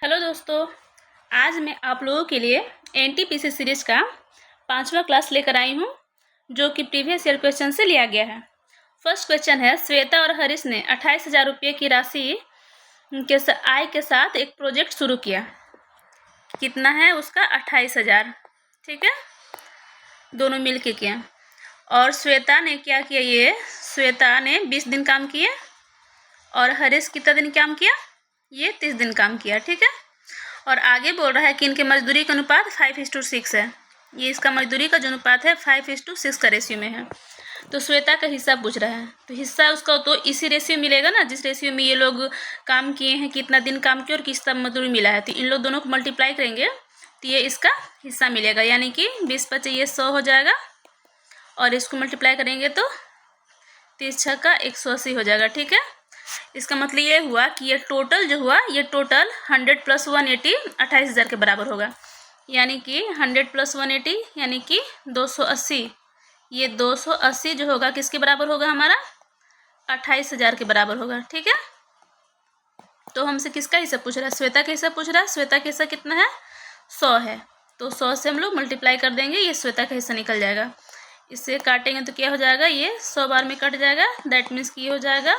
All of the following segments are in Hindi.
हेलो दोस्तों, आज मैं आप लोगों के लिए एनटीपीसी सीरीज का 5वां क्लास लेकर आई हूँ, जो कि प्रीवियस ईयर क्वेश्चन से लिया गया है। फर्स्ट क्वेश्चन है, श्वेता और हरीश ने 28,000 रुपये की राशि के आय के साथ एक प्रोजेक्ट शुरू किया। कितना है उसका? 28,000। ठीक है, दोनों मिल के किया। और श्वेता ने क्या किया? श्वेता ने 20 दिन काम किए और हरीश कितना दिन काम किया? ये 30 दिन काम किया। ठीक है, और आगे बोल रहा है कि इनके मजदूरी का अनुपात 5:6 है। ये इसका मजदूरी का जो अनुपात है 5:6 का रेशियो में है। तो श्वेता का हिस्सा पूछ रहा है, तो हिस्सा उसका तो इसी रेशियो मिलेगा ना, जिस रेशियो में ये लोग काम किए हैं, कितना दिन काम किया और कितना मजदूरी मिला है। तो इन लोग दोनों को मल्टीप्लाई करेंगे तो ये इसका हिस्सा मिलेगा, यानी कि 20 × 5 ये 100 हो जाएगा, और इसको मल्टीप्लाई करेंगे तो 30 × 6 = 180 हो जाएगा। ठीक है, इसका मतलब ये हुआ कि ये टोटल जो हुआ, ये टोटल 100 + 180 28,000 के बराबर होगा, यानी कि 100 + 180 यानी कि 280। ये 280 जो होगा किसके बराबर होगा? हमारा 28,000 के बराबर होगा। ठीक है, तो हमसे किसका हिस्सा पूछ रहा है? श्वेता का हिस्सा पूछ रहा है। श्वेता का हिस्सा कितना है? 100 है, तो 100 से हम लोग मल्टीप्लाई कर देंगे, ये श्वेता का हिस्सा निकल जाएगा। इससे काटेंगे तो क्या हो जाएगा? ये 100 बार में कट जाएगा। दैट मीन्स कि ये हो जाएगा,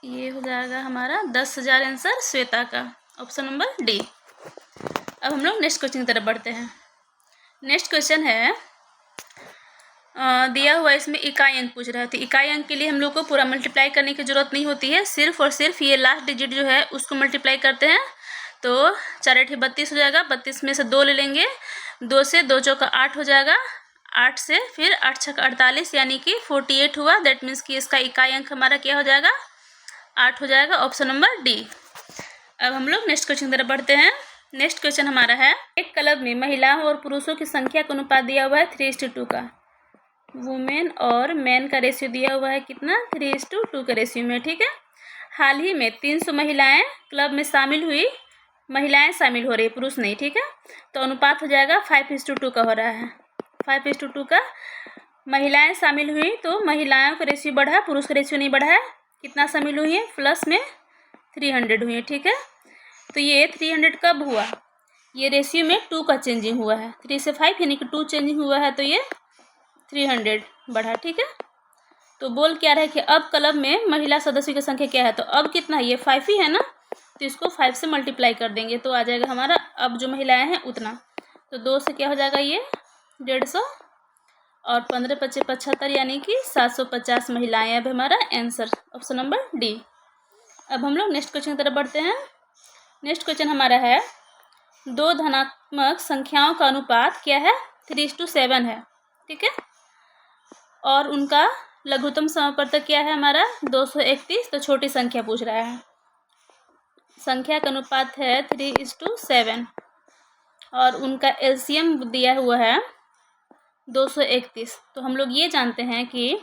ये हो जाएगा हमारा 10,000 आंसर श्वेता का, ऑप्शन नंबर डी। अब हम लोग नेक्स्ट क्वेश्चन की तरफ बढ़ते हैं। नेक्स्ट क्वेश्चन है, दिया हुआ इसमें इकाई अंक पूछ रहा है। तो इकाई अंक के लिए हम लोग को पूरा मल्टीप्लाई करने की जरूरत नहीं होती है, सिर्फ और सिर्फ ये लास्ट डिजिट जो है उसको मल्टीप्लाई करते हैं। तो 4 × 8 = 32 हो जाएगा। 32 में से 2 ले लेंगे, 2 से 2 × 4 = 8 हो जाएगा। 8 से फिर 8 × 6 = 48, यानी कि 48 हुआ। दैट मीन्स कि इसका इकाई अंक हमारा क्या हो जाएगा? 8 हो जाएगा, ऑप्शन नंबर डी। अब हम लोग नेक्स्ट क्वेश्चन की तरफ बढ़ते हैं। नेक्स्ट क्वेश्चन हमारा है, एक क्लब में महिलाओं और पुरुषों की संख्या का अनुपात दिया हुआ है 3:2 का। वुमेन और मैन का रेशियो दिया हुआ है कितना? 3:2 के रेशियो में। ठीक है, हाल ही में 300 महिलाएं क्लब में शामिल हुई, महिलाएं शामिल हो रही, पुरुष नहीं। ठीक है, तो अनुपात हो जाएगा 5:2 का हो रहा है। 5:2 का महिलाएं शामिल हुई, तो महिलाओं का रेशियो बढ़ा, पुरुष का रेशियो नहीं बढ़ा है। कितना शामिल हुई है? प्लस में 300 हुई है। ठीक है, तो ये 300 कब हुआ? ये रेशियो में 2 का चेंजिंग हुआ है, 3 से 5 यानी कि 2 चेंजिंग हुआ है, तो ये 300 बढ़ा। ठीक है, तो बोल क्या रहा है कि अब क्लब में महिला सदस्यों की संख्या क्या है? तो अब कितना है? ये 5 ही है ना, तो इसको 5 से मल्टीप्लाई कर देंगे तो आ जाएगा हमारा अब जो महिलाएं हैं उतना। तो 2 से क्या हो जाएगा? ये 150, और 15 × 5 = 75, यानी कि 750 महिलाएं। अब हमारा आंसर ऑप्शन नंबर डी। अब हम लोग नेक्स्ट क्वेश्चन की तरफ बढ़ते हैं। नेक्स्ट क्वेश्चन हमारा है, 2 धनात्मक संख्याओं का अनुपात क्या है? 3:7 है। ठीक है, और उनका लघुत्तम समापवर्तक क्या है हमारा? 231। तो छोटी संख्या पूछ रहा है, संख्या का अनुपात है 3:7 और उनका एलसीएम दिया हुआ है 231। तो हम लोग ये जानते हैं कि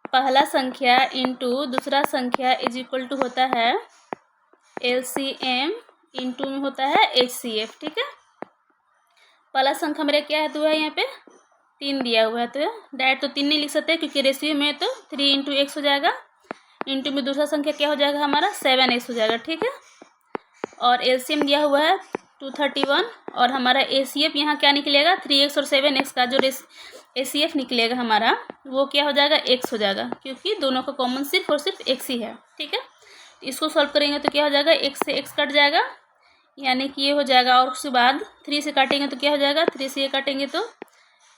पहला संख्या इंटू दूसरा संख्या इज इक्वल टू होता है एलसीएम इंटू में होता है एचसीएफ। ठीक है, पहला संख्या मेरा क्या है? 2 है, यहाँ पे 3 दिया हुआ है, तो डायरेक्ट तो 3 नहीं लिख सकते क्योंकि रेशियो में तो 3 × x हो जाएगा। इंटू में दूसरा संख्या क्या हो जाएगा हमारा? 7x हो जाएगा। ठीक है, और एलसीएम दिया हुआ है 231, और हमारा एसीएफ यहाँ क्या निकलेगा? 3x और 7x का जो एसीएफ निकलेगा हमारा वो क्या हो जाएगा? x हो जाएगा, क्योंकि दोनों का कॉमन सिर्फ और सिर्फ x ही है। ठीक है, इसको सॉल्व करेंगे तो क्या हो जाएगा? x से x कट जाएगा, यानी कि ये हो जाएगा। और उसके बाद 3 से काटेंगे तो क्या हो जाएगा? 3 से ये काटेंगे तो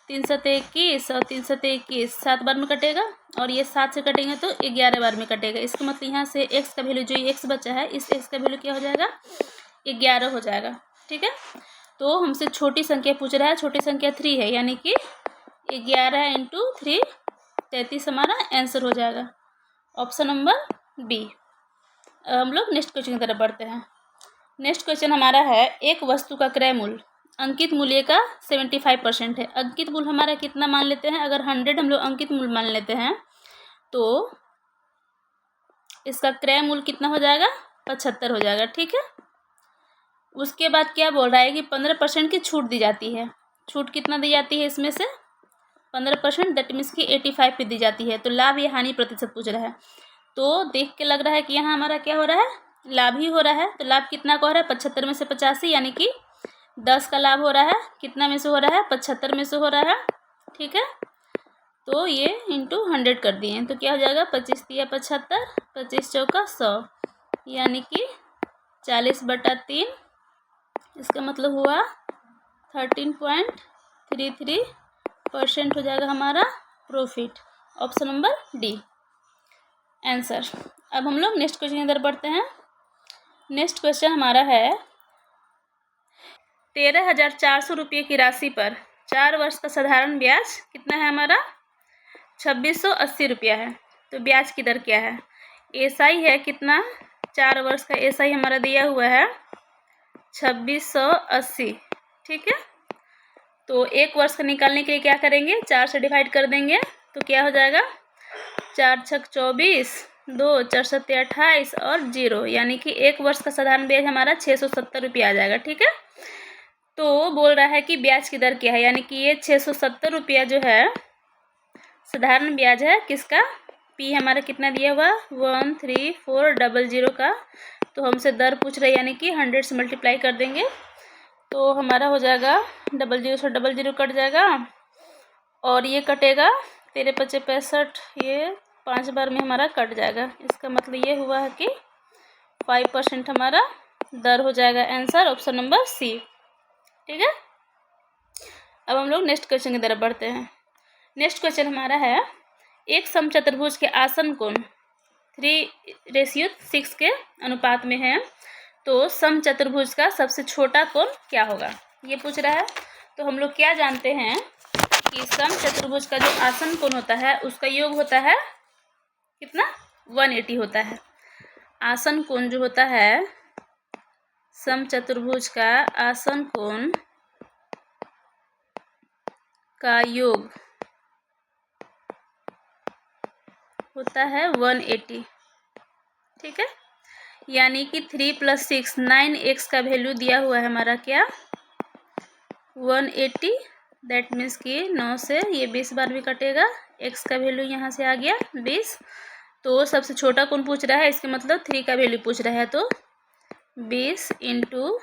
3 × 7 = 21, और 3 × 7 = 21, 7 बार में कटेगा, और ये 7 से कटेंगे तो 11 बार में कटेगा। इसका मतलब यहाँ से x का वैल्यू, जो x बचा है, इस x का वैल्यू क्या हो जाएगा? 11 हो जाएगा। ठीक है, तो हमसे छोटी संख्या पूछ रहा है, छोटी संख्या 3 है, यानी कि 11 × 3 33 हमारा आंसर हो जाएगा, ऑप्शन नंबर बी। हम लोग नेक्स्ट क्वेश्चन की तरफ बढ़ते हैं। नेक्स्ट क्वेश्चन हमारा है, एक वस्तु का क्रय मूल्य अंकित मूल्य का 75% है। अंकित मूल्य हमारा कितना मान लेते हैं? अगर 100 हम लोग अंकित मूल्य मान लेते हैं तो इसका क्रय मूल्य कितना हो जाएगा? 75 हो जाएगा। ठीक है, उसके बाद क्या बोल रहा है कि 15% की छूट दी जाती है। छूट कितना दी जाती है? इसमें से 15%, दैट मीन्स कि 85 पे दी जाती है। तो लाभ या हानि प्रतिशत पूछ रहा है। तो देख के लग रहा है कि यहाँ हमारा क्या हो रहा है, लाभ ही हो रहा है। तो लाभ कितना का हो रहा है, 75 में से 85, यानी कि 10 का लाभ हो रहा है। कितना में से हो रहा है, 75 में से हो रहा है। ठीक है, तो ये इंटू 100 कर दिए, तो क्या हो जाएगा, 25 तिया 75, 25 चौका 100, यानी कि 40/3। इसका मतलब हुआ 13.33% हो जाएगा हमारा profit. Option number D answer. अब हम लोग नेक्स्ट क्वेश्चन की तरफ बढ़ते हैं। नेक्स्ट क्वेश्चन हमारा है 13,400 रुपये की राशि पर 4 वर्ष का साधारण ब्याज कितना है हमारा, 2680 रुपया है। तो ब्याज की दर क्या है, एसआई है कितना, 4 वर्ष का एसआई हमारा दिया हुआ है 2680। ठीक है, तो 1 वर्ष का निकालने के लिए क्या करेंगे, 4 से डिवाइड कर देंगे, तो क्या हो जाएगा, 4 छक 24, 2 4 7 28 और 0, यानी कि 1 वर्ष का साधारण ब्याज हमारा 670 रुपया आ जाएगा। ठीक है, तो बोल रहा है कि ब्याज की दर क्या है, यानी कि ये 670 रुपया जो है साधारण ब्याज है किसका, पी हमारा कितना दिया हुआ 13400 का। तो हमसे दर पूछ रहे, यानी कि 100 से मल्टीप्लाई कर देंगे, तो हमारा हो जाएगा 00 से 00 कट जाएगा, और ये कटेगा 13 25 65, ये 5 बार में हमारा कट जाएगा। इसका मतलब ये हुआ है कि 5% हमारा दर हो जाएगा। Answer option number C. ठीक है, अब हम लोग नेक्स्ट क्वेश्चन की तरफ बढ़ते हैं। नेक्स्ट क्वेश्चन हमारा है एक समचतुर्भुज के आसन कोण 3:6 के अनुपात में है, तो समचतुर्भुज का सबसे छोटा कोण क्या होगा, ये पूछ रहा है। तो हम लोग क्या जानते हैं कि समचतुर्भुज का जो आसन कोण होता है उसका योग होता है कितना, 180 होता है। आसन कोण जो होता है, समचतुर्भुज का आसन कोण का योग होता है 180। ठीक है, यानी कि 3 + 6 9, x का वैल्यू दिया हुआ है हमारा क्या 180। दैट मीन्स कि 9 से ये 20 बार भी कटेगा, x का वैल्यू यहाँ से आ गया 20। तो सबसे छोटा कौन पूछ रहा है, इसके मतलब 3 का वैल्यू पूछ रहा है, तो 20 ×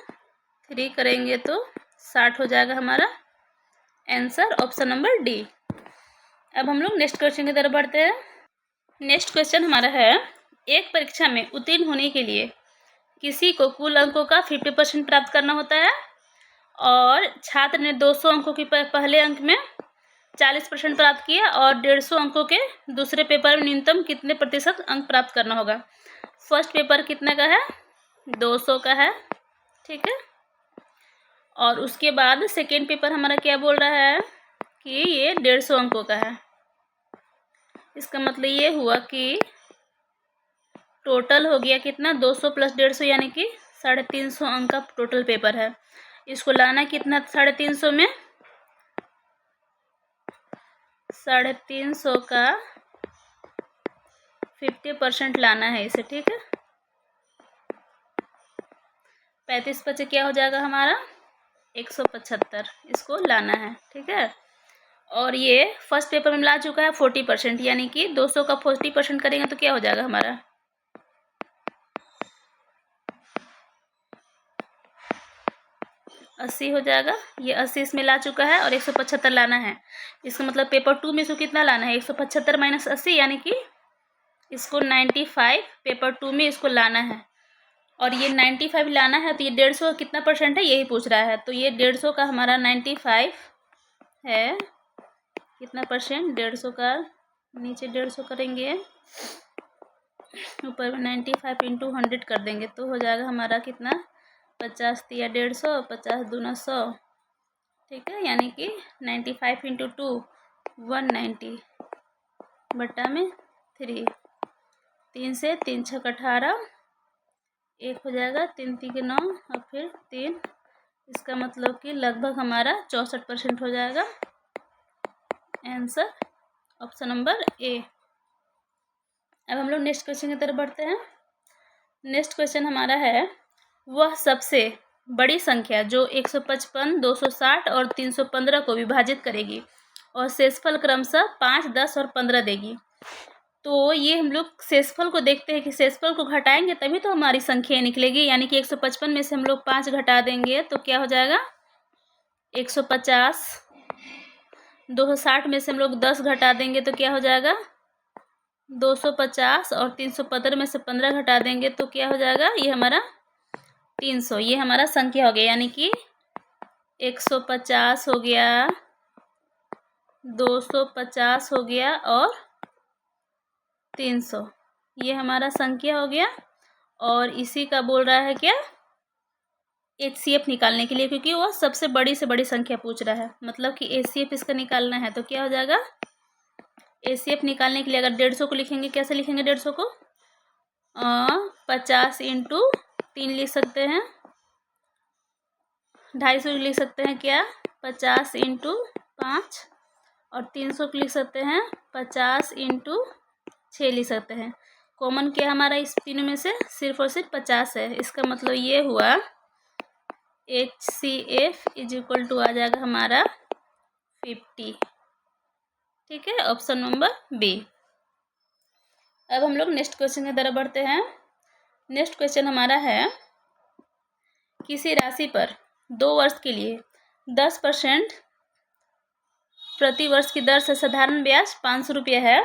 3 करेंगे तो 60 हो जाएगा हमारा। Answer option number D. अब हम लोग नेक्स्ट क्वेश्चन की तरफ बढ़ते हैं। नेक्स्ट क्वेश्चन हमारा है एक परीक्षा में उत्तीर्ण होने के लिए किसी को कुल अंकों का 50% प्राप्त करना होता है, और छात्र ने 200 अंकों के पहले अंक में 40% प्राप्त किया, और 150 अंकों के दूसरे पेपर में न्यूनतम कितने प्रतिशत अंक प्राप्त करना होगा। फर्स्ट पेपर कितने का है, 200 का है। ठीक है, और उसके बाद सेकेंड पेपर हमारा क्या बोल रहा है कि ये 150 अंकों का है। इसका मतलब ये हुआ कि टोटल हो गया कितना, 200 + 150, यानी कि 350 अंक का टोटल पेपर है। इसको लाना कितना 350 में, 350 का 50% लाना है इसे। ठीक है, 35 बचे क्या हो जाएगा हमारा 175, इसको लाना है। ठीक है, और ये फर्स्ट पेपर में ला चुका है 40%, यानी कि 200 का 40% करेंगे तो क्या हो जाएगा हमारा 80 हो जाएगा। ये 80 इसमें ला चुका है, और 175 लाना है। इसका मतलब पेपर 2 में इसको कितना लाना है, 175 - 80, यानी कि इसको 95 पेपर 2 में इसको लाना है, और ये 95 लाना है। तो ये 150 कितना % है यही पूछ रहा है। तो ये 150 का हमारा 95 है, कितना %, 150 का नीचे 150 करेंगे, ऊपर में 95 × 100 कर देंगे, तो हो जाएगा हमारा कितना 50 तिया 150, 50 दूना 100। ठीक है, यानी कि 95 × 2 190 बटा में 3, 3 से 3 छक 18, 1 हो जाएगा, 3 3 के 9, और फिर 3। इसका मतलब कि लगभग हमारा 64% हो जाएगा। Answer option number A. अब हम लोग नेक्स्ट क्वेश्चन की तरफ बढ़ते हैं। नेक्स्ट क्वेश्चन हमारा है वह सबसे बड़ी संख्या जो 155, 260 और 315 को विभाजित करेगी और शेषफल क्रमशः 5, 10 और 15 देगी। तो ये हम लोग शेषफल को देखते हैं कि शेषफल को घटाएंगे तभी तो हमारी संख्या निकलेगी। यानी कि 155 में से हम लोग 5 घटा देंगे तो क्या हो जाएगा 150। 260 में से हम लोग 10 घटा देंगे तो क्या हो जाएगा 250। और 315 में से 15 घटा देंगे तो क्या हो जाएगा ये हमारा 300। ये हमारा संख्या हो गया। यानी कि 150 हो गया, 250 हो गया और 300। ये हमारा संख्या हो गया। और इसी का बोल रहा है क्या HCF निकालने के लिए, क्योंकि वो सबसे बड़ी से बड़ी संख्या पूछ रहा है। मतलब कि HCF इसका निकालना है तो क्या हो जाएगा HCF निकालने के लिए अगर 150 को लिखेंगे, कैसे लिखेंगे 150 को 50 × 3 लिख सकते हैं। 250 लिख सकते हैं क्या 50 × 5। और 300 को लिख सकते हैं 50 × 6 लिख सकते हैं। कॉमन क्या हमारा इस तीनों में से सिर्फ और सिर्फ 50 है। इसका मतलब ये हुआ HCF = आ जाएगा हमारा 50। ठीक है, ऑप्शन नंबर बी। अब हम लोग नेक्स्ट क्वेश्चन की तरफ बढ़ते हैं। नेक्स्ट क्वेश्चन हमारा है किसी राशि पर 2 वर्ष के लिए 10% प्रति वर्ष की दर से साधारण ब्याज 500 रुपये है,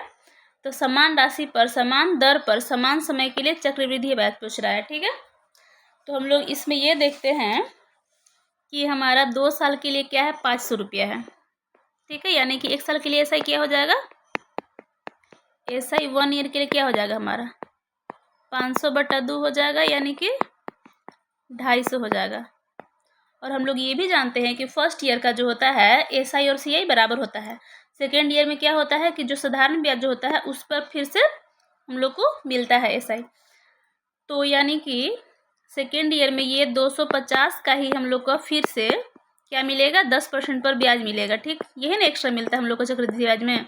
तो समान राशि पर समान दर पर समान समय के लिए चक्रवृद्धि ब्याज पूछ रहा है। ठीक है, तो हम लोग इसमें ये देखते हैं कि हमारा 2 साल के लिए क्या है 500 रुपया है। ठीक है, यानी कि 1 साल के लिए SI क्या हो जाएगा SI 1 ईयर के लिए क्या हो जाएगा हमारा 500/2 हो जाएगा, यानी कि 250 हो जाएगा। और हम लोग ये भी जानते हैं कि फर्स्ट ईयर का जो होता है SI और CI बराबर होता है। सेकेंड ईयर में क्या होता है कि जो साधारण ब्याज जो होता है उस पर फिर से हम लोग को मिलता है SI। तो यानी कि सेकेंड ईयर में ये 250 का ही हम लोग को फिर से क्या मिलेगा 10% पर ब्याज मिलेगा। ठीक, यही ना एक्स्ट्रा मिलता है हम लोग को चक्रवृद्धि ब्याज में।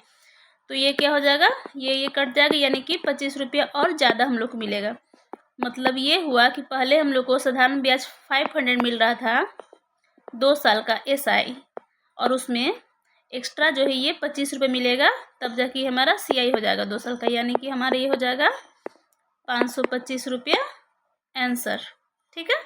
तो ये क्या हो जाएगा ये कट जाएगा, यानी कि 25 रुपया और ज़्यादा हम लोग को मिलेगा। मतलब ये हुआ कि पहले हम लोग को साधारण ब्याज 500 मिल रहा था 2 साल का SI, और उसमें एक्स्ट्रा जो है ये 25 रुपये मिलेगा, तब जाके हमारा CI हो जाएगा 2 साल का। यानी कि हमारा ये हो जाएगा 525 रुपया आंसर। ठीक है।